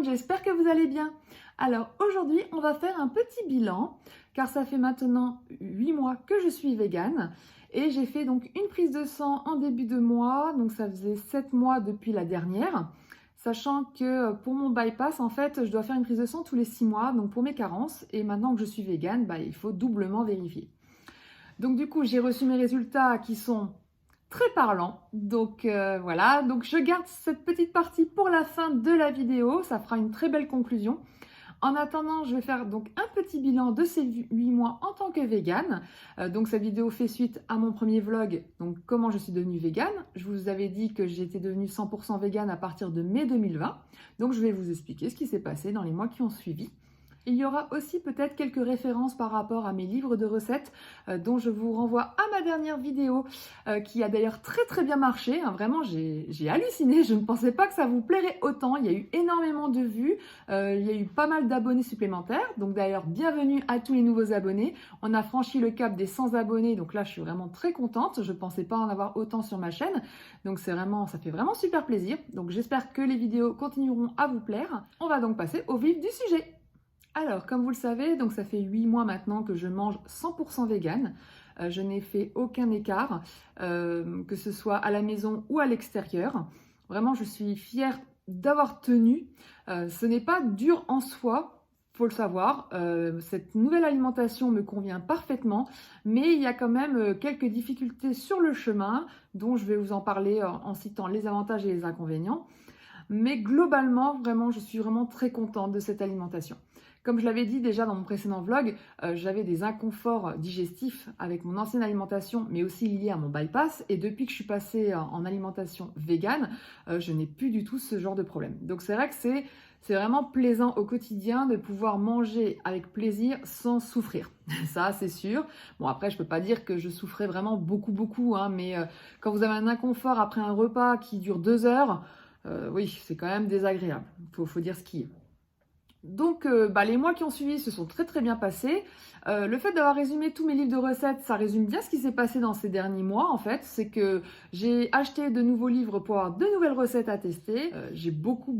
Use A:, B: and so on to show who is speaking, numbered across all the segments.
A: J'espère que vous allez bien. Alors aujourd'hui, on va faire un petit bilan car ça fait maintenant 8 mois que je suis végane et j'ai fait donc une prise de sang en début de mois, donc ça faisait 7 mois depuis la dernière, sachant que pour mon bypass, en fait, je dois faire une prise de sang tous les 6 mois, donc pour mes carences, et maintenant que je suis végane, il faut doublement vérifier. Donc du coup, j'ai reçu mes résultats qui sont très parlant, donc voilà, donc je garde cette petite partie pour la fin de la vidéo, ça fera une très belle conclusion. En attendant, je vais faire donc un petit bilan de ces 8 mois en tant que végane. Donc cette vidéo fait suite à mon premier vlog, donc comment je suis devenue végane. Je vous avais dit que j'étais devenue 100% végane à partir de mai 2020, donc je vais vous expliquer ce qui s'est passé dans les mois qui ont suivi. Il y aura aussi peut-être quelques références par rapport à mes livres de recettes dont je vous renvoie à ma dernière vidéo qui a d'ailleurs très bien marché. Vraiment, j'ai halluciné. Je ne pensais pas que ça vous plairait autant. Il y a eu énormément de vues. Il y a eu pas mal d'abonnés supplémentaires. Donc d'ailleurs, bienvenue à tous les nouveaux abonnés. On a franchi le cap des 100 abonnés. Donc là, je suis vraiment très contente. Je ne pensais pas en avoir autant sur ma chaîne. Donc ça fait vraiment super plaisir. Donc j'espère que les vidéos continueront à vous plaire. On va donc passer au vif du sujet. Alors, comme vous le savez, donc ça fait 8 mois maintenant que je mange 100% vegan. Je n'ai fait aucun écart, que ce soit à la maison ou à l'extérieur. Vraiment, je suis fière d'avoir tenu. Ce n'est pas dur en soi, faut le savoir. Cette nouvelle alimentation me convient parfaitement, mais il y a quand même quelques difficultés sur le chemin, dont je vais vous en parler en citant les avantages et les inconvénients. Mais globalement, vraiment, je suis vraiment très contente de cette alimentation. Comme je l'avais dit déjà dans mon précédent vlog, j'avais des inconforts digestifs avec mon ancienne alimentation, mais aussi liés à mon bypass. Et depuis que je suis passée en alimentation végane, je n'ai plus du tout ce genre de problème. Donc c'est vrai que c'est vraiment plaisant au quotidien de pouvoir manger avec plaisir sans souffrir. Ça, c'est sûr. Bon, après, je peux pas dire que je souffrais vraiment beaucoup, hein, mais quand vous avez un inconfort après un repas qui dure 2 heures, oui, c'est quand même désagréable. Faut dire ce qui est. Donc, les mois qui ont suivi se sont très bien passés. Le fait d'avoir résumé tous mes livres de recettes, ça résume bien ce qui s'est passé dans ces derniers mois, en fait. C'est que j'ai acheté de nouveaux livres pour avoir de nouvelles recettes à tester. J'ai beaucoup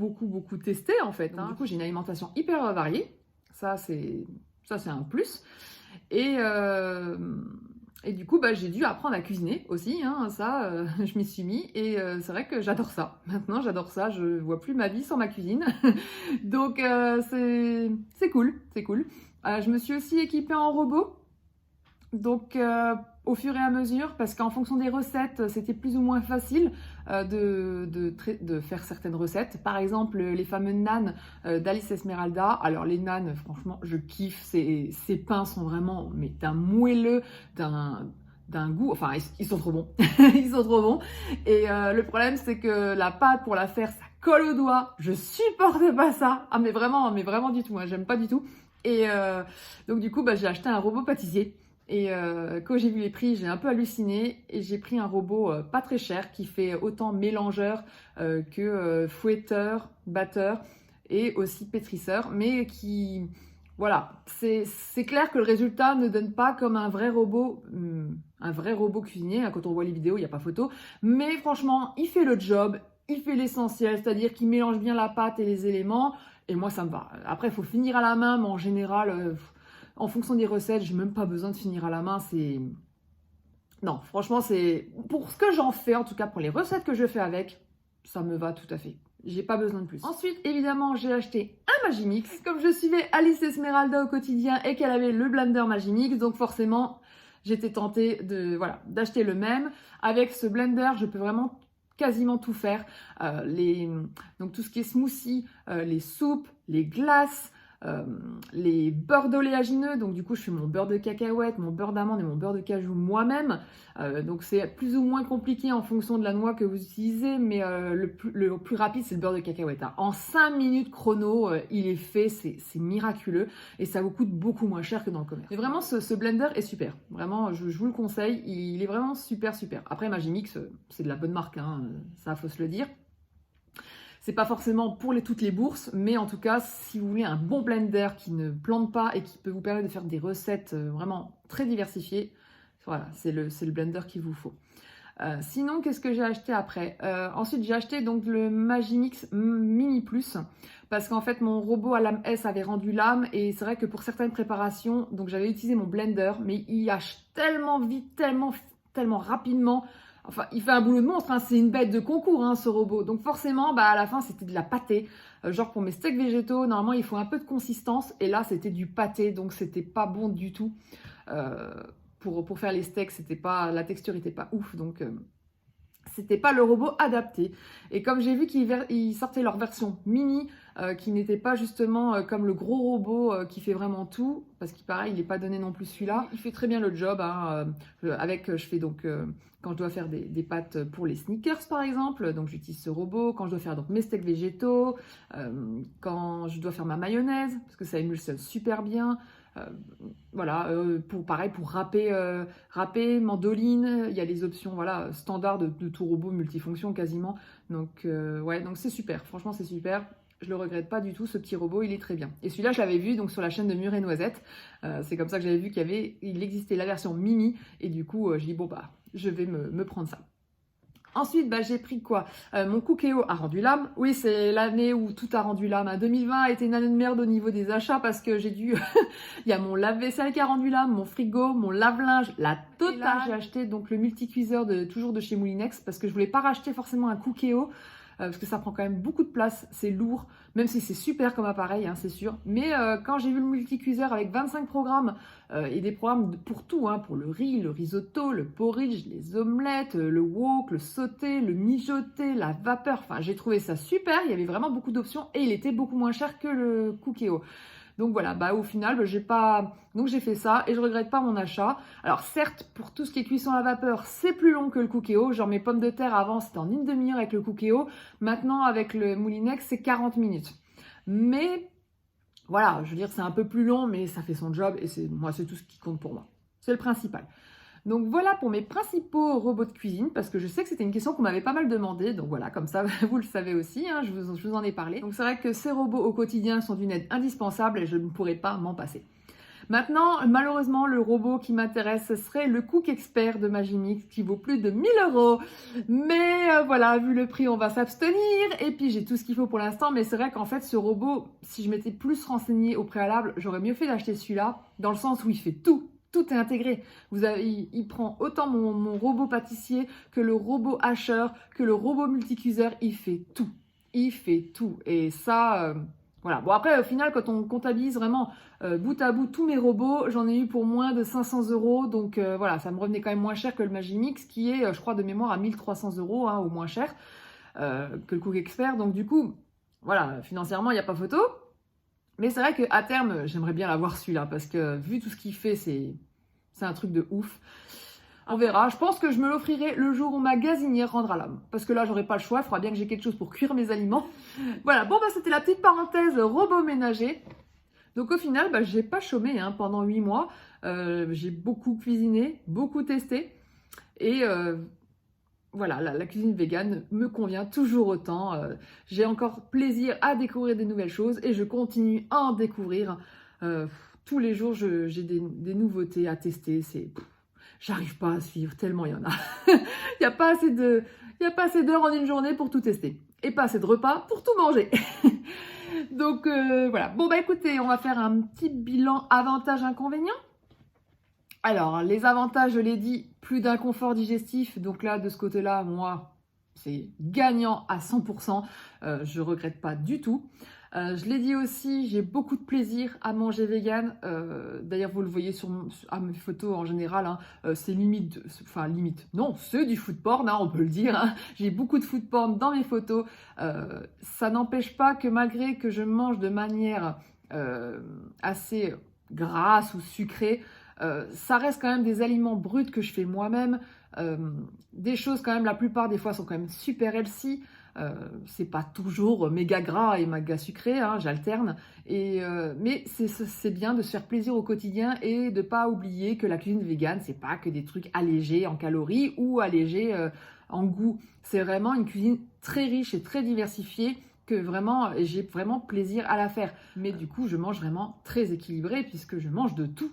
A: testé, en fait. Donc, du coup, j'ai une alimentation hyper variée. Ça, c'est un plus. Et du coup, j'ai dû apprendre à cuisiner aussi, hein, ça, je m'y suis mis et c'est vrai que j'adore ça. Maintenant, j'adore ça, je vois plus ma vie sans ma cuisine. Donc, c'est cool. Je me suis aussi équipée en robot. Donc, au fur et à mesure, parce qu'en fonction des recettes, c'était plus ou moins facile de faire certaines recettes. Par exemple, les fameux nanes d'Alice Esmeralda. Alors, les nanes, franchement, je kiffe. Ces pains sont vraiment d'un moelleux, d'un goût. Enfin, ils sont trop bons. Ils sont trop bons. Et le problème, c'est que la pâte, pour la faire, ça colle au doigt. Je supporte pas ça. Ah, mais vraiment du tout. Moi, j'aime pas du tout. Et donc, du coup, j'ai acheté un robot pâtissier. Et quand j'ai vu les prix, j'ai un peu halluciné et j'ai pris un robot pas très cher qui fait autant mélangeur que fouetteur, batteur et aussi pétrisseur, mais qui, voilà, c'est clair que le résultat ne donne pas comme un vrai robot cuisinier. Quand on voit les vidéos, il n'y a pas photo, mais franchement, il fait le job, il fait l'essentiel, c'est-à-dire qu'il mélange bien la pâte et les éléments, et moi ça me va. Après, il faut finir à la main, mais en général... En fonction des recettes, j'ai même pas besoin de finir à la main. Non, franchement, c'est pour ce que j'en fais, en tout cas pour les recettes que je fais avec, ça me va tout à fait. J'ai pas besoin de plus. Ensuite, évidemment, j'ai acheté un Magimix. Comme je suivais Alice Esmeralda au quotidien et qu'elle avait le blender Magimix, donc forcément, j'étais tentée d'acheter le même. Avec ce blender, je peux vraiment quasiment tout faire. Donc tout ce qui est smoothie, les soupes, les glaces, les beurres d'oléagineux, donc du coup je fais mon beurre de cacahuète, mon beurre d'amande et mon beurre de cajou moi-même. Donc c'est plus ou moins compliqué en fonction de la noix que vous utilisez, mais le plus rapide c'est le beurre de cacahuète, hein. En 5 minutes chrono, il est fait, c'est miraculeux et ça vous coûte beaucoup moins cher que dans le commerce. Mais vraiment ce blender est super, vraiment je vous le conseille, il est vraiment super. Après Magimix c'est de la bonne marque, hein, ça faut se le dire. C'est pas forcément pour toutes les bourses, mais en tout cas, si vous voulez un bon blender qui ne plante pas et qui peut vous permettre de faire des recettes vraiment très diversifiées, voilà, c'est le blender qu'il vous faut. Sinon, qu'est-ce que j'ai acheté après? Ensuite, j'ai acheté donc le Magimix Mini Plus parce qu'en fait, mon robot à lame S avait rendu l'âme et c'est vrai que pour certaines préparations, donc j'avais utilisé mon blender, mais il hache tellement vite, tellement rapidement. Enfin, il fait un boulot de monstre, hein. C'est une bête de concours, hein, ce robot. Donc forcément, à la fin, c'était de la pâtée. Genre pour mes steaks végétaux, normalement, il faut un peu de consistance. Et là, c'était du pâté, donc c'était pas bon du tout. Pour faire les steaks, la texture n'était pas ouf. Donc, c'était pas le robot adapté. Et comme j'ai vu qu'ils sortaient leur version mini, qui n'était pas justement comme le gros robot qui fait vraiment tout, parce qu'il pareil, il n'est pas donné non plus celui-là. Il fait très bien le job, hein, je fais donc quand je dois faire des pâtes pour les sneakers par exemple, donc j'utilise ce robot. Quand je dois faire donc mes steaks végétaux, quand je dois faire ma mayonnaise, parce que ça émulsionne super bien. Voilà, pour râper, mandoline, il y a les options voilà, standard de tout robot multifonction quasiment. Donc ouais, donc c'est super, franchement c'est super. Je le regrette pas du tout, ce petit robot, il est très bien. Et celui-là, je l'avais vu donc sur la chaîne de Mur et Noisette. C'est comme ça que j'avais vu qu'il existait la version mini. Et du coup, j'ai dit, bon, je vais me prendre ça. Ensuite, j'ai pris quoi? Mon Cookéo a rendu l'âme. Oui, c'est l'année où tout a rendu l'âme. 2020 a été une année de merde au niveau des achats parce que j'ai dû... Il y a mon lave-vaisselle qui a rendu l'âme, mon frigo, mon lave-linge, la totale. J'ai acheté donc le multicuiseur toujours de chez Moulinex parce que je voulais pas racheter forcément un Cookéo. Parce que ça prend quand même beaucoup de place, c'est lourd, même si c'est super comme appareil, hein, c'est sûr. Mais quand j'ai vu le multicuiseur avec 25 programmes et des programmes pour tout, hein, pour le riz, le risotto, le porridge, les omelettes, le wok, le sauté, le mijoté, la vapeur, enfin j'ai trouvé ça super, il y avait vraiment beaucoup d'options et il était beaucoup moins cher que le Cookéo. Donc voilà, au final, donc j'ai fait ça et je regrette pas mon achat. Alors certes, pour tout ce qui est cuisson à la vapeur, c'est plus long que le Cookéo. Genre mes pommes de terre avant, c'était en une demi-heure avec le Cookéo. Maintenant, avec le Moulinex, c'est 40 minutes. Mais voilà, je veux dire, c'est un peu plus long, mais ça fait son job et c'est tout ce qui compte pour moi. C'est le principal. Donc voilà pour mes principaux robots de cuisine, parce que je sais que c'était une question qu'on m'avait pas mal demandé, donc voilà, comme ça vous le savez aussi, hein, je vous en ai parlé. Donc c'est vrai que ces robots au quotidien sont d'une aide indispensable et je ne pourrais pas m'en passer. Maintenant, malheureusement, le robot qui m'intéresse, ce serait le Cook Expert de Magimix qui vaut plus de 1000 €. Mais voilà, vu le prix, on va s'abstenir. Et puis, j'ai tout ce qu'il faut pour l'instant. Mais c'est vrai qu'en fait, ce robot, si je m'étais plus renseignée au préalable, j'aurais mieux fait d'acheter celui-là, dans le sens où il fait tout. Tout est intégré. Il prend autant mon robot pâtissier que le robot hacheur, que le robot multicuiseur. Il fait tout. Il fait tout. Et ça... Voilà. Bon, après, au final, quand on comptabilise vraiment bout à bout tous mes robots, j'en ai eu pour moins de 500 €. Donc voilà, ça me revenait quand même moins cher que le Magimix, qui est, je crois, de mémoire à 1300 €, hein, au moins cher, que le Cook Expert. Donc du coup, voilà, financièrement, il n'y a pas photo. Mais c'est vrai qu'à terme, j'aimerais bien l'avoir celui-là, parce que vu tout ce qu'il fait, c'est un truc de ouf. On verra. Je pense que je me l'offrirai le jour où ma gazinière rendra l'âme. Parce que là, j'aurai pas le choix. Il faudra bien que j'ai quelque chose pour cuire mes aliments. Voilà. Bon, c'était la petite parenthèse robot ménager. Donc au final, j'ai pas chômé hein, pendant 8 mois. J'ai beaucoup cuisiné, beaucoup testé. Et voilà, la cuisine végane me convient toujours autant. J'ai encore plaisir à découvrir des nouvelles choses et je continue à en découvrir. Tous les jours, j'ai des nouveautés à tester. J'arrive pas à suivre tellement il y en a. Il n'y a pas assez d'heures en une journée pour tout tester. Et pas assez de repas pour tout manger. Donc voilà. Bon écoutez, on va faire un petit bilan avantages-inconvénients. Alors, les avantages, je l'ai dit, plus d'inconfort digestif. Donc là, de ce côté-là, moi, c'est gagnant à 100%. Je regrette pas du tout. Je l'ai dit aussi, j'ai beaucoup de plaisir à manger vegan. D'ailleurs, vous le voyez à mes photos en général. Hein, c'est limite, non, c'est du food porn, hein, on peut le dire. Hein. J'ai beaucoup de food porn dans mes photos. Ça n'empêche pas que malgré que je mange de manière assez grasses ou sucrées. Ça reste quand même des aliments bruts que je fais moi-même. Des choses quand même, la plupart des fois sont quand même super healthy. C'est pas toujours méga gras et méga sucré, hein, j'alterne. Mais c'est bien de se faire plaisir au quotidien et de pas oublier que la cuisine végane, c'est pas que des trucs allégés en calories ou allégés en goût. C'est vraiment une cuisine très riche et très diversifiée que vraiment j'ai vraiment plaisir à la faire. Mais du coup, je mange vraiment très équilibré puisque je mange de tout.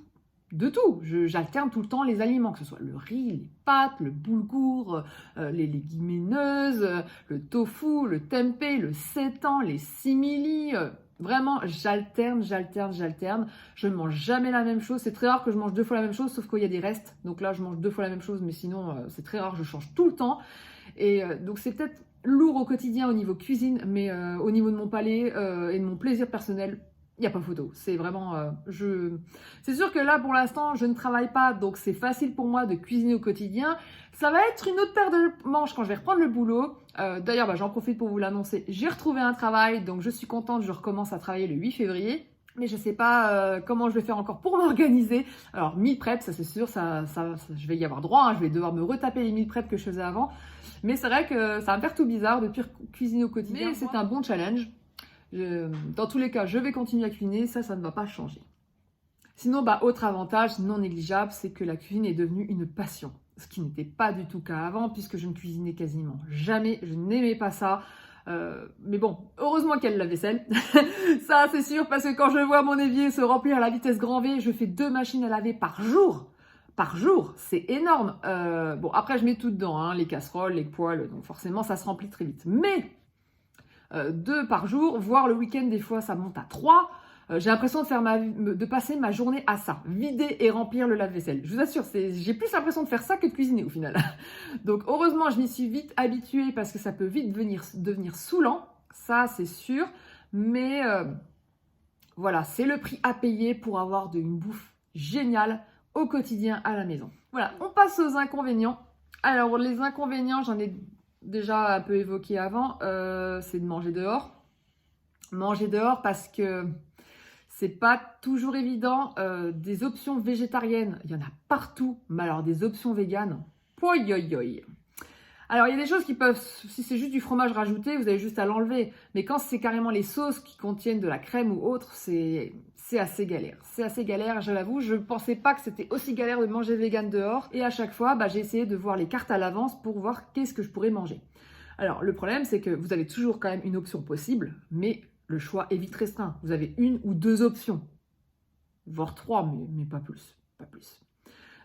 A: De tout, j'alterne tout le temps les aliments, que ce soit le riz, les pâtes, le boulgour, les légumineuses, le tofu, le tempeh, le seitan, les simili. Vraiment, j'alterne. Je ne mange jamais la même chose. C'est très rare que je mange 2 fois la même chose, sauf qu'il y a des restes. Donc là, je mange 2 fois la même chose, mais sinon, c'est très rare, je change tout le temps. Et donc, c'est peut-être lourd au quotidien au niveau cuisine, mais au niveau de mon palais et de mon plaisir personnel, il n'y a pas photo. C'est vraiment... C'est sûr que là, pour l'instant, je ne travaille pas, donc c'est facile pour moi de cuisiner au quotidien. Ça va être une autre paire de manches quand je vais reprendre le boulot. D'ailleurs, j'en profite pour vous l'annoncer. J'ai retrouvé un travail, donc je suis contente. Je recommence à travailler le 8 février. Mais je ne sais pas comment je vais faire encore pour m'organiser. Alors, meal prep, ça c'est sûr, je vais y avoir droit. Hein, je vais devoir me retaper les meal prep que je faisais avant. Mais c'est vrai que ça va me faire tout bizarre de plus cuisiner au quotidien. Mais c'est un bon challenge. Dans tous les cas, je vais continuer à cuisiner, ça ne va pas changer. Sinon, autre avantage non négligeable, c'est que la cuisine est devenue une passion. Ce qui n'était pas du tout le cas avant, puisque je ne cuisinais quasiment jamais, je n'aimais pas ça. Mais bon, heureusement qu'il y a le lave-vaisselle. Ça, c'est sûr, parce que quand je vois mon évier se remplir à la vitesse grand V, je fais 2 machines à laver par jour. Par jour, c'est énorme. Bon, après, je mets tout dedans, hein, les casseroles, les poêles, donc forcément, ça se remplit très vite. Mais 2 par jour, voire le week-end, des fois, ça monte à 3. J'ai l'impression de passer ma journée à ça, vider et remplir le lave-vaisselle. Je vous assure, j'ai plus l'impression de faire ça que de cuisiner au final. Donc heureusement, je m'y suis vite habituée parce que ça peut vite devenir saoulant, ça c'est sûr. Mais voilà, c'est le prix à payer pour avoir une bouffe géniale au quotidien à la maison. Voilà, on passe aux inconvénients. Alors les inconvénients, j'en ai déjà un peu évoqué avant, c'est de manger dehors. Manger dehors parce que c'est pas toujours évident. Des options végétariennes, il y en a partout, mais alors des options véganes, poi yo yo. Alors il y a des choses qui peuvent, si c'est juste du fromage rajouté, vous avez juste à l'enlever. Mais quand c'est carrément les sauces qui contiennent de la crème ou autre, c'est assez galère. C'est assez galère, je l'avoue. Je ne pensais pas que c'était aussi galère de manger vegan dehors. Et à chaque fois, j'ai essayé de voir les cartes à l'avance pour voir qu'est-ce que je pourrais manger. Alors le problème, c'est que vous avez toujours quand même une option possible, mais le choix est vite restreint. Vous avez 1 ou 2 options, voire 3, mais pas plus. Pas plus.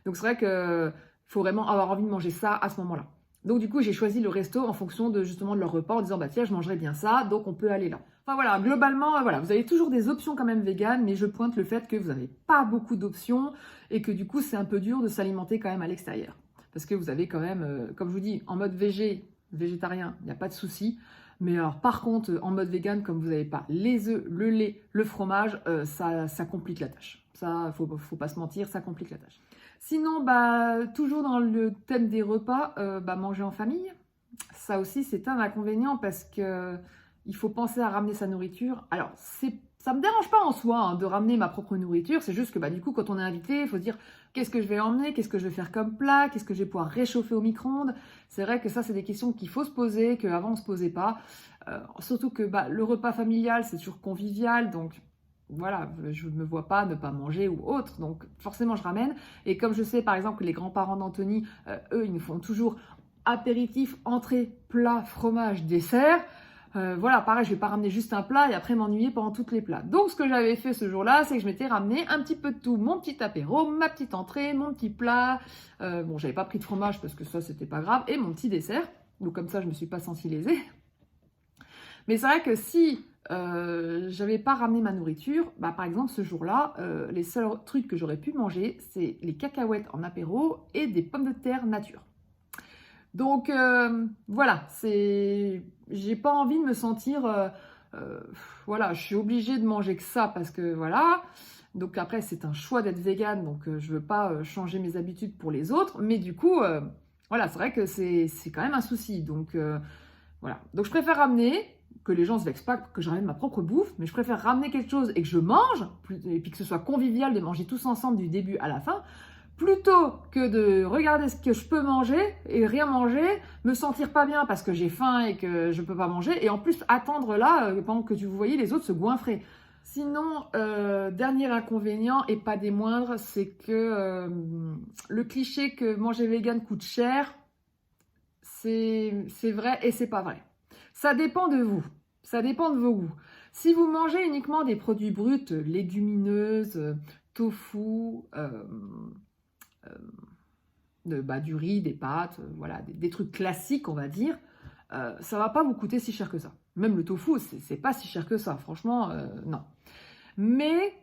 A: Donc c'est vrai qu'il faut vraiment avoir envie de manger ça à ce moment-là. Donc du coup, j'ai choisi le resto en fonction justement de leur repas en disant tiens, je mangerai bien ça, donc on peut aller là. Enfin voilà, globalement, vous avez toujours des options quand même véganes, mais je pointe le fait que vous n'avez pas beaucoup d'options et que du coup, c'est un peu dur de s'alimenter quand même à l'extérieur. Parce que vous avez quand même, comme je vous dis, en mode végétarien, il n'y a pas de souci. Mais alors par contre, en mode vegan, comme vous n'avez pas les œufs, le lait, le fromage, ça complique la tâche. Ça, faut pas se mentir, ça complique la tâche. Sinon, toujours dans le thème des repas, manger en famille, ça aussi c'est un inconvénient parce que il faut penser à ramener sa nourriture. Alors, ça me dérange pas en soi hein, de ramener ma propre nourriture, c'est juste que du coup, quand on est invité, il faut se dire qu'est-ce que je vais emmener, qu'est-ce que je vais faire comme plat, qu'est-ce que je vais pouvoir réchauffer au micro-ondes. C'est vrai que ça, c'est des questions qu'il faut se poser, qu'avant on ne se posait pas. Surtout que le repas familial, c'est toujours convivial, donc voilà, je ne me vois pas ne pas manger ou autre, donc forcément je ramène. Et comme je sais par exemple que les grands-parents d'Anthony, eux, ils nous font toujours apéritif, entrée, plat, fromage, dessert. Voilà, pareil, je vais pas ramener juste un plat et après m'ennuyer pendant toutes les plats. Donc ce que j'avais fait ce jour-là, c'est que je m'étais ramené un petit peu de tout, mon petit apéro, ma petite entrée, mon petit plat. Bon, j'avais pas pris de fromage parce que ça c'était pas grave, et mon petit dessert. Donc comme ça, je me suis pas sentie lésée. Mais c'est vrai que si j'avais pas ramené ma nourriture, par exemple ce jour-là, les seuls trucs que j'aurais pu manger, c'est les cacahuètes en apéro et des pommes de terre nature. Donc voilà, j'ai pas envie de me sentir, voilà, je suis obligée de manger que ça parce que voilà. Donc après c'est un choix d'être végane, donc je veux pas changer mes habitudes pour les autres, mais du coup, voilà, c'est vrai que c'est quand même un souci. Donc voilà, donc je préfère ramener. que les gens se vexent pas, que je ramène ma propre bouffe, mais je préfère ramener quelque chose et que je mange, et puis que ce soit convivial de manger tous ensemble du début à la fin, plutôt que de regarder ce que je peux manger et rien manger, me sentir pas bien parce que j'ai faim et que je peux pas manger, et en plus attendre là pendant que vous voyez les autres se goinfrer. Sinon, dernier inconvénient, et pas des moindres, c'est que le cliché que manger vegan coûte cher, c'est vrai et c'est pas vrai. Ça dépend de vous, ça dépend de vos goûts. Si vous mangez uniquement des produits bruts, légumineuses, tofu, du riz, des pâtes, voilà, des trucs classiques, on va dire, ça va pas vous coûter si cher que ça. Même le tofu, c'est pas si cher que ça, franchement, non. Mais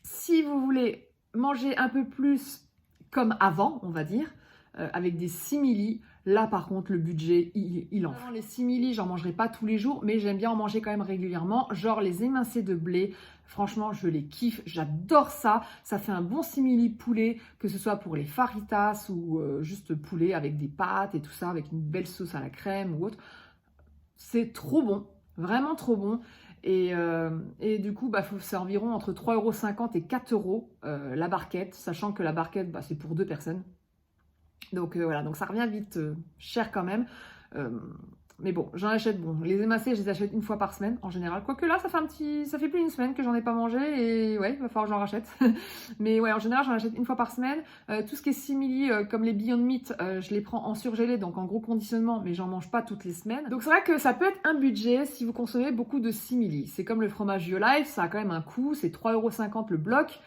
A: si vous voulez manger un peu plus comme avant, on va dire, avec des simili, là par contre le budget il en fait. Les simili, j'en mangerai pas tous les jours, mais j'aime bien en manger quand même régulièrement, genre les émincés de blé. Franchement, je les kiffe, j'adore ça. Ça fait un bon simili poulet, que ce soit pour les faritas ou juste poulet avec des pâtes et tout ça, avec une belle sauce à la crème ou autre. C'est trop bon, vraiment trop bon. Et du coup, c'est environ entre 3,50 € et 4 € la barquette, sachant que la barquette, c'est pour 2 personnes. Donc voilà, donc ça revient vite cher quand même. Mais bon, j'en achète, les émincés, je les achète une fois par semaine en général. Quoique là, ça fait plus d'une semaine que j'en ai pas mangé et ouais, il va falloir que j'en rachète. Mais ouais, en général, j'en achète une fois par semaine. Tout ce qui est simili, comme les Beyond Meat, je les prends en surgelé, donc en gros conditionnement, mais j'en mange pas toutes les semaines. Donc c'est vrai que ça peut être un budget si vous consommez beaucoup de simili. C'est comme le fromage Biolife, ça a quand même un coût, c'est 3,50 € le bloc.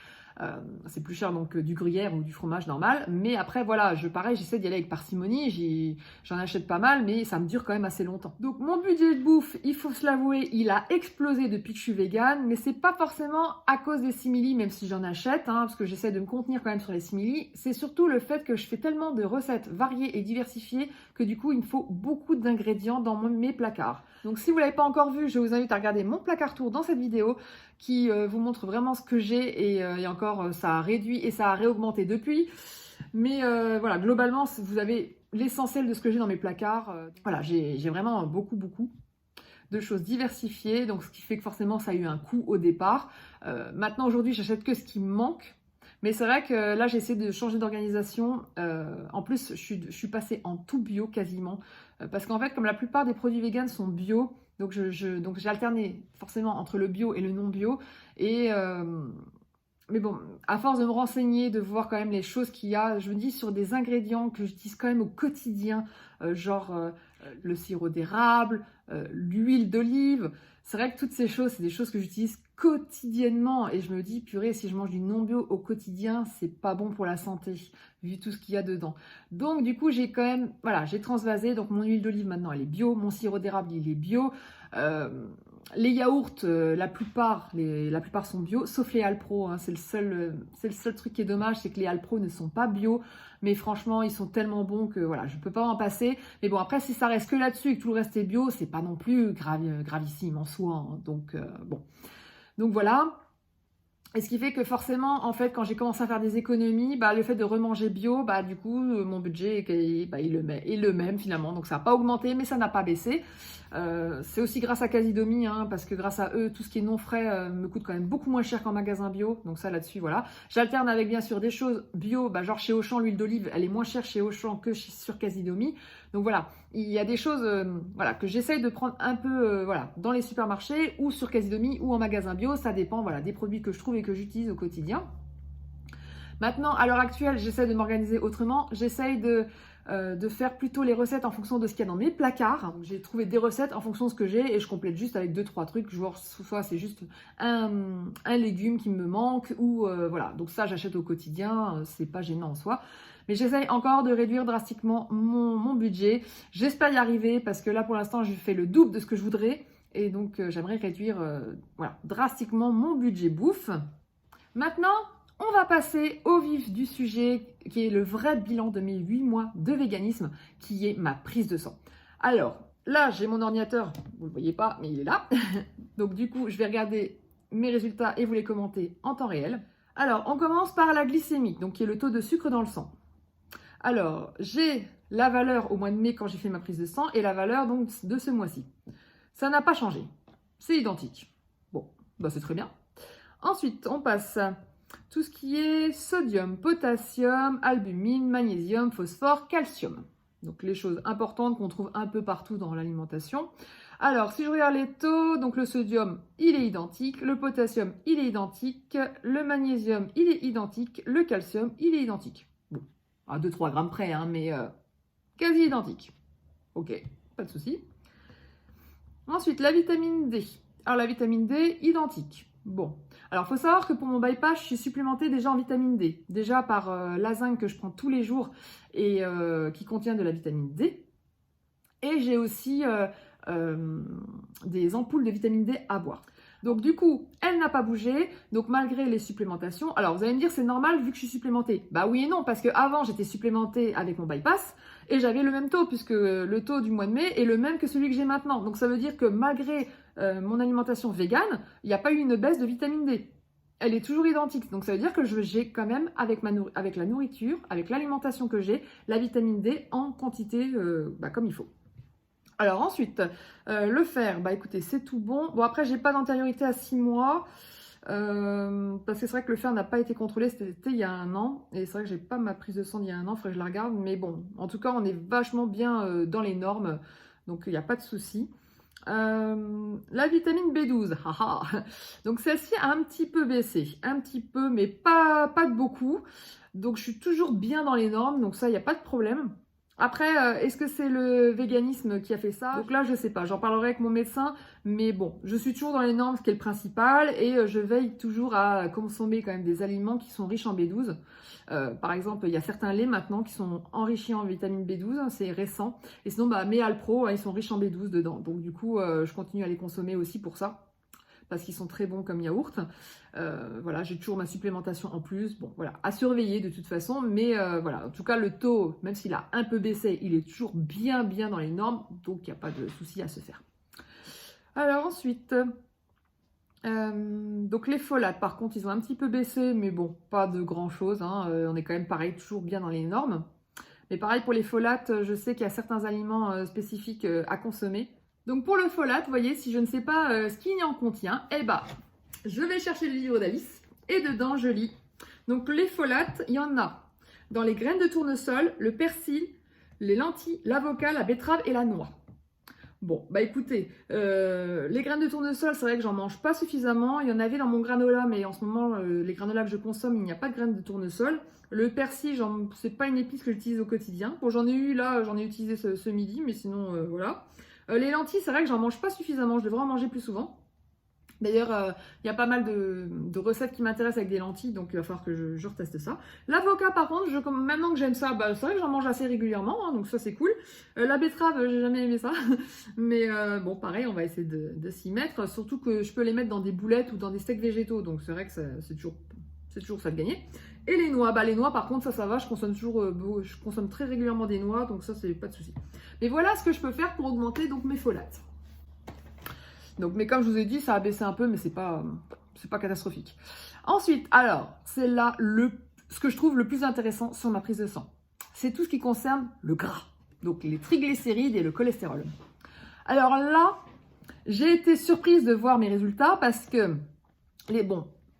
A: C'est plus cher donc que du gruyère ou du fromage normal, mais après voilà, pareil, j'essaie d'y aller avec parcimonie, j'en achète pas mal, mais ça me dure quand même assez longtemps. Donc mon budget de bouffe, il faut se l'avouer, il a explosé depuis que je suis végane, mais c'est pas forcément à cause des simili, même si j'en achète, parce que j'essaie de me contenir quand même sur les simili, c'est surtout le fait que je fais tellement de recettes variées et diversifiées que du coup il me faut beaucoup d'ingrédients dans mes placards. Donc si vous l'avez pas encore vu, je vous invite à regarder mon placard tour dans cette vidéo qui vous montre vraiment ce que j'ai, et encore ça a réduit et ça a réaugmenté depuis. Mais voilà, globalement vous avez l'essentiel de ce que j'ai dans mes placards. Voilà, j'ai vraiment beaucoup de choses diversifiées, donc ce qui fait que forcément ça a eu un coût au départ. Maintenant aujourd'hui j'achète que ce qui me manque. Mais c'est vrai que là, j'essaie de changer d'organisation. En plus, je suis passée en tout bio quasiment. Parce qu'en fait, comme la plupart des produits véganes sont bio, donc j'ai alterné forcément entre le bio et le non bio. Mais bon, à force de me renseigner, de voir quand même les choses qu'il y a, je me dis sur des ingrédients que j'utilise quand même au quotidien, genre le sirop d'érable, l'huile d'olive. C'est vrai que toutes ces choses, c'est des choses que j'utilise quotidiennement, et je me dis, purée, si je mange du non bio au quotidien, c'est pas bon pour la santé, vu tout ce qu'il y a dedans. Donc du coup, j'ai quand même, voilà, j'ai transvasé, donc mon huile d'olive maintenant, elle est bio, mon sirop d'érable, il est bio, les yaourts, la plupart sont bio, sauf les Alpro, c'est le seul truc qui est dommage, c'est que les Alpro ne sont pas bio, mais franchement, ils sont tellement bons que voilà, je peux pas en passer. Mais bon, après, si ça reste que là-dessus et que tout le reste est bio, c'est pas non plus gravissime en soi, donc bon. Donc voilà. Et ce qui fait que forcément, en fait, quand j'ai commencé à faire des économies, le fait de remanger bio, du coup, mon budget, est le même finalement. Donc ça n'a pas augmenté, mais ça n'a pas baissé. C'est aussi grâce à Casidomi, parce que grâce à eux, tout ce qui est non frais me coûte quand même beaucoup moins cher qu'en magasin bio. Donc ça, là-dessus, voilà. J'alterne avec bien sûr des choses bio, genre chez Auchan, l'huile d'olive, elle est moins chère chez Auchan que sur Casidomi. Donc voilà, il y a des choses voilà, que j'essaye de prendre un peu voilà, dans les supermarchés ou sur Casidomi ou en magasin bio. Ça dépend voilà, des produits que je trouve et que j'utilise au quotidien. Maintenant, à l'heure actuelle, j'essaie de m'organiser autrement. J'essaye de faire plutôt les recettes en fonction de ce qu'il y a dans mes placards. J'ai trouvé des recettes en fonction de ce que j'ai et je complète juste avec 2-3 trucs. Genre, soit c'est juste un légume qui me manque ou voilà. Donc ça, j'achète au quotidien. C'est pas gênant en soi. Mais j'essaye encore de réduire drastiquement mon budget. J'espère y arriver parce que là, pour l'instant, je fais le double de ce que je voudrais. Et donc, j'aimerais réduire voilà, drastiquement mon budget bouffe. Maintenant, on va passer au vif du sujet, qui est le vrai bilan de mes 8 mois de véganisme, qui est ma prise de sang. Alors, là, j'ai mon ordinateur, vous ne le voyez pas, mais il est là. Donc du coup, je vais regarder mes résultats et vous les commenter en temps réel. Alors, on commence par la glycémie, donc qui est le taux de sucre dans le sang. Alors, j'ai la valeur au mois de mai quand j'ai fait ma prise de sang et la valeur donc de ce mois-ci. Ça n'a pas changé. C'est identique. Bon, bah c'est très bien. Ensuite, on passe à tout ce qui est sodium, potassium, albumine, magnésium, phosphore, calcium. Donc les choses importantes qu'on trouve un peu partout dans l'alimentation. Alors, si je regarde les taux, donc le sodium, il est identique, le potassium, il est identique, le magnésium, il est identique, le calcium, il est identique. Bon, à 2-3 grammes près, hein, mais quasi identique. Ok, pas de souci. Ensuite, la vitamine D. Alors, la vitamine D, identique. Bon, alors il faut savoir que pour mon bypass, je suis supplémentée déjà en vitamine D. Déjà par la zinc que je prends tous les jours et qui contient de la vitamine D. Et j'ai aussi des ampoules de vitamine D à boire. Donc du coup, elle n'a pas bougé, donc malgré les supplémentations. Alors vous allez me dire, c'est normal vu que je suis supplémentée. Bah oui et non, parce qu'avant j'étais supplémentée avec mon bypass et j'avais le même taux, puisque le taux du mois de mai est le même que celui que j'ai maintenant. Donc ça veut dire que malgré mon alimentation végane, il n'y a pas eu une baisse de vitamine D. Elle est toujours identique, donc ça veut dire que j'ai quand même, avec la nourriture, avec l'alimentation que j'ai, la vitamine D en quantité comme il faut. Alors ensuite, le fer, bah écoutez, c'est tout bon. Bon après, j'ai pas d'antériorité à 6 mois, parce que c'est vrai que le fer n'a pas été contrôlé, c'était il y a 1 an. Et c'est vrai que j'ai pas ma prise de sang d'il y a 1 an, il faudrait que je la regarde. Mais bon, en tout cas, on est vachement bien dans les normes, donc il n'y a pas de souci. La vitamine B12, haha. Donc celle-ci a un petit peu baissé, un petit peu, mais pas de beaucoup. Donc je suis toujours bien dans les normes, donc ça, il n'y a pas de problème. Après, est-ce que c'est le véganisme qui a fait ça? Donc là, je sais pas, j'en parlerai avec mon médecin, mais bon, je suis toujours dans les normes, ce qui est le principal, et je veille toujours à consommer quand même des aliments qui sont riches en B12. Par exemple, il y a certains laits maintenant qui sont enrichis en vitamine B12, hein, c'est récent, et sinon, bah, mes Alpro, ils sont riches en B12 dedans, donc du coup, je continue à les consommer aussi pour ça, parce qu'ils sont très bons comme yaourt. Voilà, j'ai toujours ma supplémentation en plus. Bon, voilà, à surveiller de toute façon. Mais voilà, en tout cas, le taux, même s'il a un peu baissé, il est toujours bien dans les normes. Donc, il n'y a pas de souci à se faire. Alors ensuite, donc les folates, par contre, ils ont un petit peu baissé. Mais bon, pas de grand-chose. Hein, on est quand même pareil, toujours bien dans les normes. Mais pareil pour les folates, je sais qu'il y a certains aliments spécifiques à consommer. Donc pour le folate, vous voyez, si je ne sais pas ce qu'il y en contient, eh ben, je vais chercher le livre d'Alice et dedans je lis. Donc les folates, il y en a dans les graines de tournesol, le persil, les lentilles, l'avocat, la betterave et la noix. Bon, bah écoutez, les graines de tournesol, c'est vrai que j'en mange pas suffisamment. Il y en avait dans mon granola, mais en ce moment, les granolas que je consomme, il n'y a pas de graines de tournesol. Le persil, c'est pas une épice que j'utilise au quotidien. Bon, j'en ai eu là, j'en ai utilisé ce midi, mais sinon, voilà. Les lentilles, c'est vrai que j'en mange pas suffisamment, je devrais en manger plus souvent. D'ailleurs, il y a pas mal de recettes qui m'intéressent avec des lentilles, donc il va falloir que je reteste ça. L'avocat, par contre, maintenant que j'aime ça, bah, c'est vrai que j'en mange assez régulièrement, hein, donc ça c'est cool. La betterave, j'ai jamais aimé ça, mais bon, pareil, on va essayer de s'y mettre, surtout que je peux les mettre dans des boulettes ou dans des steaks végétaux, donc c'est vrai que c'est toujours ça de gagner. Et les noix, bah les noix par contre ça va, je consomme très régulièrement des noix, donc ça c'est pas de souci. Mais voilà ce que je peux faire pour augmenter donc mes folates. Donc, mais comme je vous ai dit, ça a baissé un peu, mais c'est pas catastrophique. Ensuite, alors, c'est là ce que je trouve le plus intéressant sur ma prise de sang. C'est tout ce qui concerne le gras, donc les triglycérides et le cholestérol. Alors là, j'ai été surprise de voir mes résultats parce que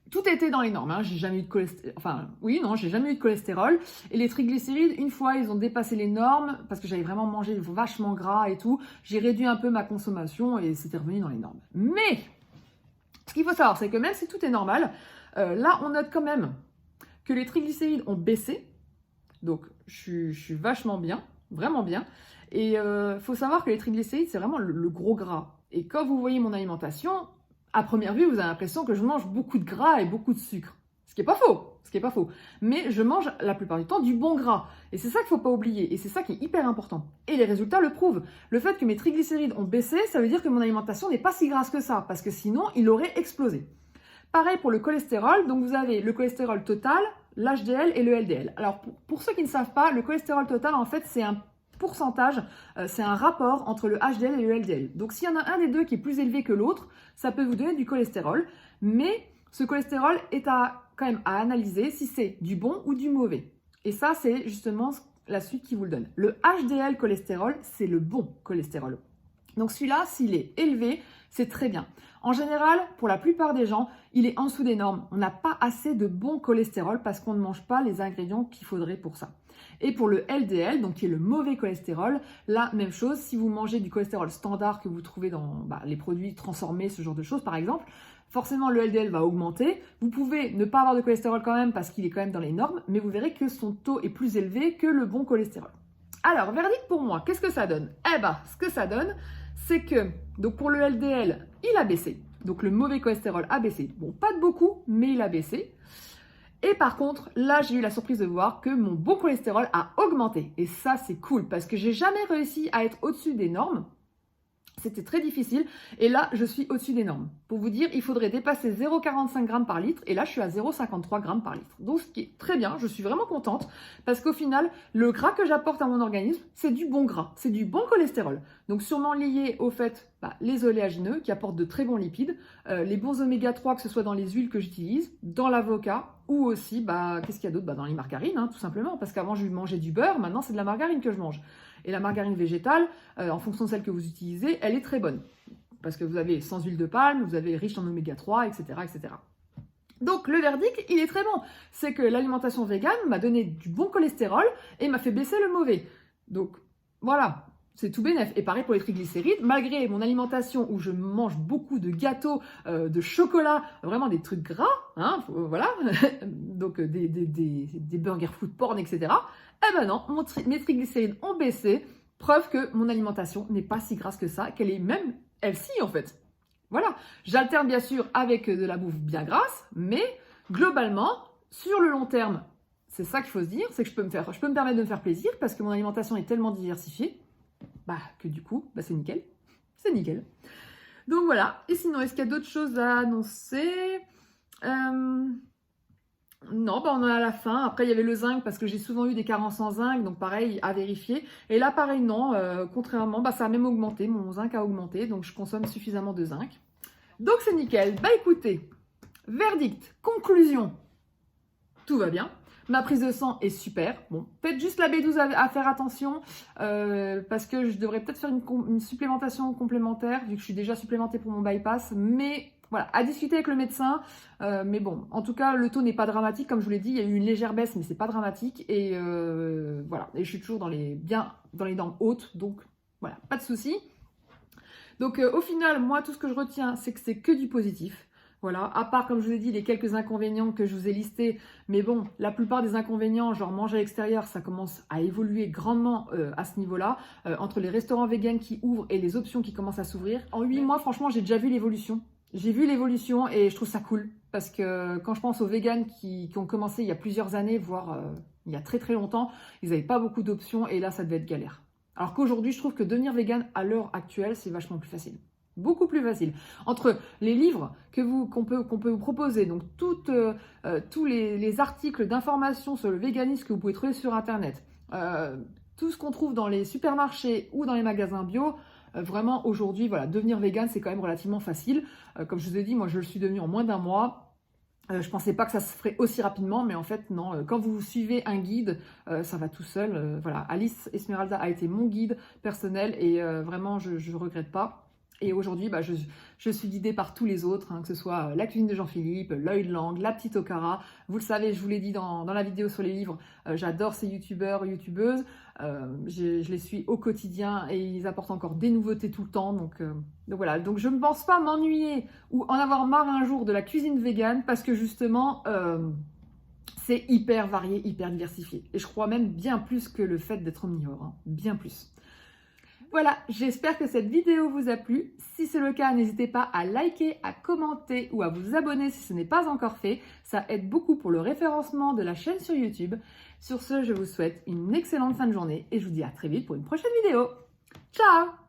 A: tout était dans les normes, hein. J'ai jamais eu de cholestérol. Enfin, oui, non, j'ai jamais eu de cholestérol. Et les triglycérides, une fois, ils ont dépassé les normes parce que j'avais vraiment mangé vachement gras et tout. J'ai réduit un peu ma consommation et c'était revenu dans les normes. Mais, ce qu'il faut savoir, c'est que même si tout est normal, là, on note quand même que les triglycérides ont baissé. Donc, je suis vachement bien, vraiment bien. Et faut savoir que les triglycérides, c'est vraiment le gros gras. Et quand vous voyez mon alimentation, à première vue, vous avez l'impression que je mange beaucoup de gras et beaucoup de sucre. Ce qui n'est pas faux. Mais je mange la plupart du temps du bon gras. Et c'est ça qu'il ne faut pas oublier. Et c'est ça qui est hyper important. Et les résultats le prouvent. Le fait que mes triglycérides ont baissé, ça veut dire que mon alimentation n'est pas si grasse que ça. Parce que sinon, il aurait explosé. Pareil pour le cholestérol. Donc vous avez le cholestérol total, l'HDL et le LDL. Alors pour ceux qui ne savent pas, le cholestérol total, en fait, c'est un pourcentage, c'est un rapport entre le HDL et le LDL. Donc s'il y en a un des deux qui est plus élevé que l'autre, ça peut vous donner du cholestérol, mais ce cholestérol est quand même à analyser si c'est du bon ou du mauvais. Et ça, c'est justement la suite qui vous le donne. Le HDL cholestérol, c'est le bon cholestérol. Donc celui-là, s'il est élevé, c'est très bien. En général, pour la plupart des gens, il est en dessous des normes. On n'a pas assez de bon cholestérol parce qu'on ne mange pas les ingrédients qu'il faudrait pour ça. Et pour le LDL, donc qui est le mauvais cholestérol, la même chose, si vous mangez du cholestérol standard que vous trouvez dans les produits transformés, ce genre de choses par exemple, forcément le LDL va augmenter. Vous pouvez ne pas avoir de cholestérol quand même parce qu'il est quand même dans les normes, mais vous verrez que son taux est plus élevé que le bon cholestérol. Alors, verdict pour moi, qu'est-ce que ça donne? Eh ben, ce que ça donne, c'est que, donc pour le LDL, il a baissé. Donc le mauvais cholestérol a baissé. Bon, pas de beaucoup, mais il a baissé. Et par contre, là, j'ai eu la surprise de voir que mon bon cholestérol a augmenté. Et ça, c'est cool parce que j'ai jamais réussi à être au-dessus des normes. C'était très difficile. Et là, je suis au-dessus des normes. Pour vous dire, il faudrait dépasser 0,45 g par litre. Et là, je suis à 0,53 g par litre. Donc, ce qui est très bien. Je suis vraiment contente. Parce qu'au final, le gras que j'apporte à mon organisme, c'est du bon gras. C'est du bon cholestérol. Donc, sûrement lié au fait, les oléagineux qui apportent de très bons lipides. Les bons oméga 3, que ce soit dans les huiles que j'utilise, dans l'avocat. Ou aussi, qu'est-ce qu'il y a d'autre? Dans les margarines, tout simplement. Parce qu'avant, je mangeais du beurre. Maintenant, c'est de la margarine que je mange. Et la margarine végétale, en fonction de celle que vous utilisez, elle est très bonne. Parce que vous avez sans huile de palme, vous avez riche en oméga 3, etc., etc. Donc le verdict, il est très bon. C'est que l'alimentation végane m'a donné du bon cholestérol et m'a fait baisser le mauvais. Donc voilà, c'est tout bénef. Et pareil pour les triglycérides, malgré mon alimentation où je mange beaucoup de gâteaux, de chocolat, vraiment des trucs gras, voilà, donc des burgers food porn, etc. Eh ben non, mes triglycérides ont baissé, preuve que mon alimentation n'est pas si grasse que ça, qu'elle est même healthy en fait. Voilà, j'alterne bien sûr avec de la bouffe bien grasse, mais globalement, sur le long terme, c'est ça qu'il faut se dire, c'est que je peux me permettre de me faire plaisir parce que mon alimentation est tellement diversifiée, que du coup, c'est nickel. C'est nickel. Donc voilà. Et sinon, est-ce qu'il y a d'autres choses à annoncer? Non, on en est à la fin. Après, il y avait le zinc parce que j'ai souvent eu des carences en zinc, donc pareil, à vérifier. Et là, pareil, non. Contrairement, ça a même augmenté. Mon zinc a augmenté, donc je consomme suffisamment de zinc. Donc c'est nickel. Écoutez, verdict, conclusion. Tout va bien. Ma prise de sang est super. Bon, peut-être juste la B12 à faire attention parce que je devrais peut-être faire une supplémentation complémentaire vu que je suis déjà supplémentée pour mon bypass. Mais voilà, à discuter avec le médecin. Mais bon, en tout cas, le taux n'est pas dramatique. Comme je vous l'ai dit, il y a eu une légère baisse, mais c'est pas dramatique. Et voilà, et je suis toujours bien dans les normes hautes. Donc voilà, pas de souci. Donc au final, moi, tout ce que je retiens, c'est que c'est que du positif. Voilà, à part, comme je vous ai dit, les quelques inconvénients que je vous ai listés. Mais bon, la plupart des inconvénients, genre manger à l'extérieur, ça commence à évoluer grandement à ce niveau-là. Entre les restaurants véganes qui ouvrent et les options qui commencent à s'ouvrir. En 8 mois, franchement, j'ai déjà vu l'évolution. J'ai vu l'évolution et je trouve ça cool. Parce que quand je pense aux véganes qui ont commencé il y a plusieurs années, voire il y a très très longtemps, ils n'avaient pas beaucoup d'options et là, ça devait être galère. Alors qu'aujourd'hui, je trouve que devenir végane à l'heure actuelle, c'est vachement plus facile. Beaucoup plus facile. Entre les livres qu'on peut vous proposer, donc tous les articles d'information sur le véganisme que vous pouvez trouver sur Internet, tout ce qu'on trouve dans les supermarchés ou dans les magasins bio, vraiment aujourd'hui, voilà, devenir végane, c'est quand même relativement facile. Comme je vous ai dit, moi je le suis devenue en moins d'un mois. Je pensais pas que ça se ferait aussi rapidement, mais en fait non, quand vous suivez un guide, ça va tout seul. Voilà, Alice Esmeralda a été mon guide personnel et vraiment je ne regrette pas. Et aujourd'hui, je suis guidée par tous les autres, que ce soit la cuisine de Jean-Philippe, Lloyd Lang, la petite Okara. Vous le savez, je vous l'ai dit dans la vidéo sur les livres, j'adore ces youtubeurs, youtubeuses. Je les suis au quotidien et ils apportent encore des nouveautés tout le temps. Donc voilà, donc je ne pense pas m'ennuyer ou en avoir marre un jour de la cuisine végane parce que justement, c'est hyper varié, hyper diversifié. Et je crois même bien plus que le fait d'être omnivore, bien plus. Voilà, j'espère que cette vidéo vous a plu. Si c'est le cas, n'hésitez pas à liker, à commenter ou à vous abonner si ce n'est pas encore fait. Ça aide beaucoup pour le référencement de la chaîne sur YouTube. Sur ce, je vous souhaite une excellente fin de journée et je vous dis à très vite pour une prochaine vidéo. Ciao!